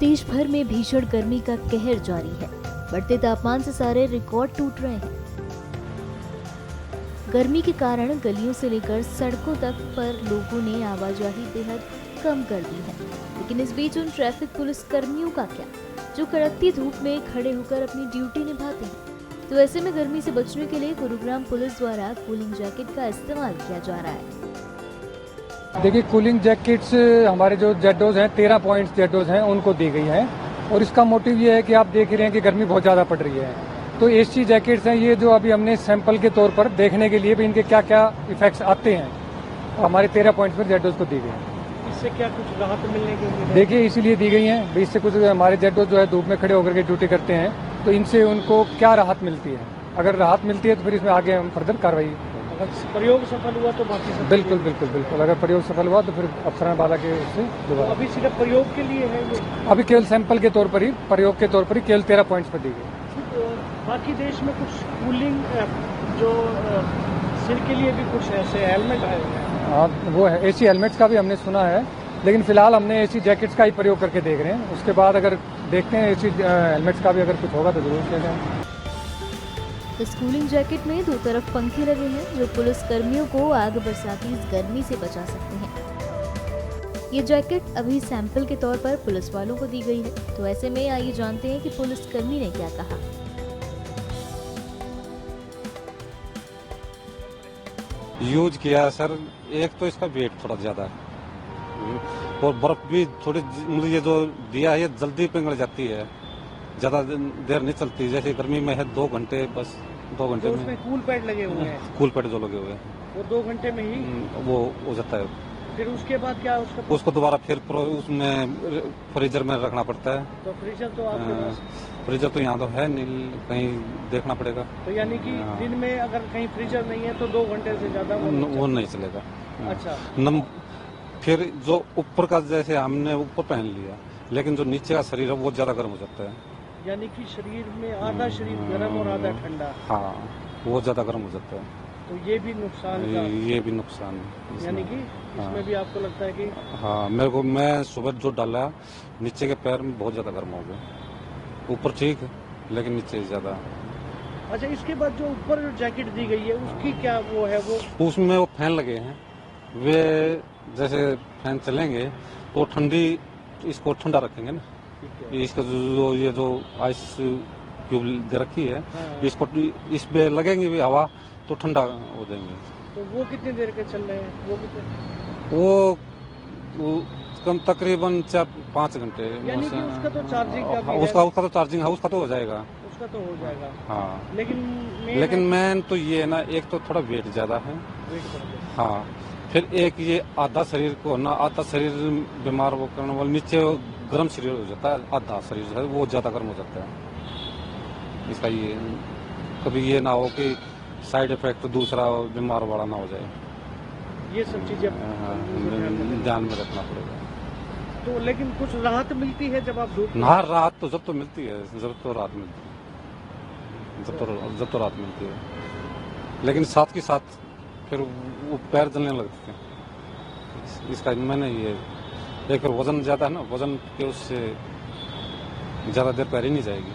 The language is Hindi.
देश भर में भीषण गर्मी का कहर जारी है। बढ़ते तापमान से सारे रिकॉर्ड टूट रहे हैं। गर्मी के कारण गलियों से लेकर सड़कों तक पर लोगों ने आवाजाही बेहद कम कर दी है। लेकिन इस बीच उन ट्रैफिक पुलिस कर्मियों का क्या, जो कड़कती धूप में खड़े होकर अपनी ड्यूटी निभाते हैं। तो ऐसे में गर्मी से बचने के लिए गुरुग्राम पुलिस द्वारा कूलिंग जैकेट का इस्तेमाल किया जा रहा है। देखिए, कूलिंग जैकेट्स हमारे जो जेडोज हैं 13 पॉइंट्स जेडोज हैं उनको दी गई हैं और इसका मोटिव ये है कि आप देख रहे हैं कि गर्मी बहुत ज़्यादा पड़ रही है। तो एसी जैकेट्स हैं ये, जो अभी हमने सैंपल के तौर पर देखने के लिए भी इनके क्या क्या इफेक्ट्स आते हैं, हमारे 13 पॉइंट्स में जेडोज को दी गई हैं। इससे क्या कुछ राहत मिलने की उम्मीद है? देखिए, इसीलिए दी गई हैं भी इससे कुछ हमारे जेडोज जो है धूप में खड़े होकर के ड्यूटी करते हैं, तो इनसे उनको क्या राहत मिलती है। अगर राहत मिलती है तो फिर इसमें आगे हम फर्दर कार्रवाई। अगर प्रयोग सफल हुआ तो बाकी सब बिल्कुल बिल्कुल बिल्कुल, अगर प्रयोग सफल हुआ तो फिर अफसरान के उससे तो दोबारा। अभी सिर्फ प्रयोग के लिए है ये? अभी केवल सैंपल के तौर पर ही, प्रयोग के तौर पर ही केवल 13 पॉइंट्स पर दी गई। तो बाकी देश में कुछ कूलिंग जो सिर के लिए भी कुछ ऐसे हेलमेट आए हैं? हाँ, वो है एसी हेलमेट्स का भी हमने सुना है, लेकिन फिलहाल हमने एसी जैकेट्स का ही प्रयोग करके देख रहे हैं। उसके बाद अगर देखते हैं एसी हेलमेट्स का भी अगर कुछ होगा तो जरूर किया जाएगा। इस कूलिंग जैकेट में 2 तरफ पंखे लगे हैं, जो पुलिस कर्मियों को आग बरसाती इस गर्मी से बचा सकते हैं। ये जैकेट अभी सैंपल के तौर पर पुलिस वालों को दी गई है। तो ऐसे में आइए जानते हैं कि पुलिस कर्मी ने क्या कहा। यूज किया सर, एक तो इसका वेट थोड़ा ज्यादा है और बर्फ भी थोड़ी, मतलब ये जो दिया है ये जल्दी पिघल जाती है, ज्यादा देर नहीं चलती। जैसे गर्मी में है 2 घंटे, बस 2 घंटे तो में। उसमें कूल पैड लगे हुए हैं? कूल पैड जो लगे हुए हैं वो 2 घंटे में ही वो हो जाता है। फिर उसके बाद क्या उसका? उसको दोबारा फिर उसमें फ्रीजर में रखना पड़ता है। तो फ्रीजर तो आपके पास? फ्रीजर तो यहाँ तो है नहीं, कहीं देखना पड़ेगा। तो यानी कि दिन में अगर कहीं फ्रीजर नहीं है तो 2 घंटे से ज्यादा वो नहीं चलेगा। अच्छा। फिर जो ऊपर का जैसे हमने ऊपर पहन लिया, लेकिन जो नीचे का शरीर है वो ज्यादा गर्म हो जाता है। यानी कि शरीर में आधा शरीर गर्म और आधा ठंडा? हाँ, वो ज्यादा गर्म हो जाता है। तो ये भी नुकसान का? ये भी नुकसान है। यानी कि इसमें भी आपको लगता है कि? हाँ, मैं सुबह जो डाला नीचे के पैर में बहुत ज्यादा गर्म हो गया। ऊपर ठीक है लेकिन नीचे ज्यादा। अच्छा, इसके बाद जो ऊपर जो जैकेट दी गई है उसकी क्या वो है? वो उसमें वो फैन लगे हैं, वे जैसे फैन चलेंगे तो ठंडी, इसको ठंडा रखेंगे ना। इसका जो ये जो आइस क्यूब दे रखी है, इसको इसमें लगेंगे भी हवा तो ठंडा हो जाएंगे। तो वो कितनी देर के चल रहे हैं? वो कम तकरीबन 4-5 घंटे। यानी कि उसका तो चार्जिंग का भी उसका तो चार्जिंग है, उसका तो हो जाएगा। उसका तो हो जाएगा। हाँ, लेकिन मेन तो ये है ना, एक तो थोड़ा वेट ज्यादा है। हाँ, फिर एक ये आधा शरीर को ना, आधा शरीर बीमार वो करने वाले, नीचे गर्म शरीर हो जाता है, आधा शरीर जो है वो ज्यादा गर्म हो जाता है। इसका ये कभी ये ना हो कि साइड इफेक्ट दूसरा बीमार वाला ना हो जाए। ये सब चीजें ध्यान में रखना पड़ेगा। तो लेकिन कुछ राहत मिलती है जब आप धूप? ना, राहत तो जब तो मिलती है, जब तो राहत मिलती है, जब तो राहत मिलती है, लेकिन साथ के साथ फिर वो पैर जलने लगते हैं। इसका मैंने ये एक वजन ज्यादा है ना, वजन के उससे ज्यादा देर पैर ही नहीं जाएगी।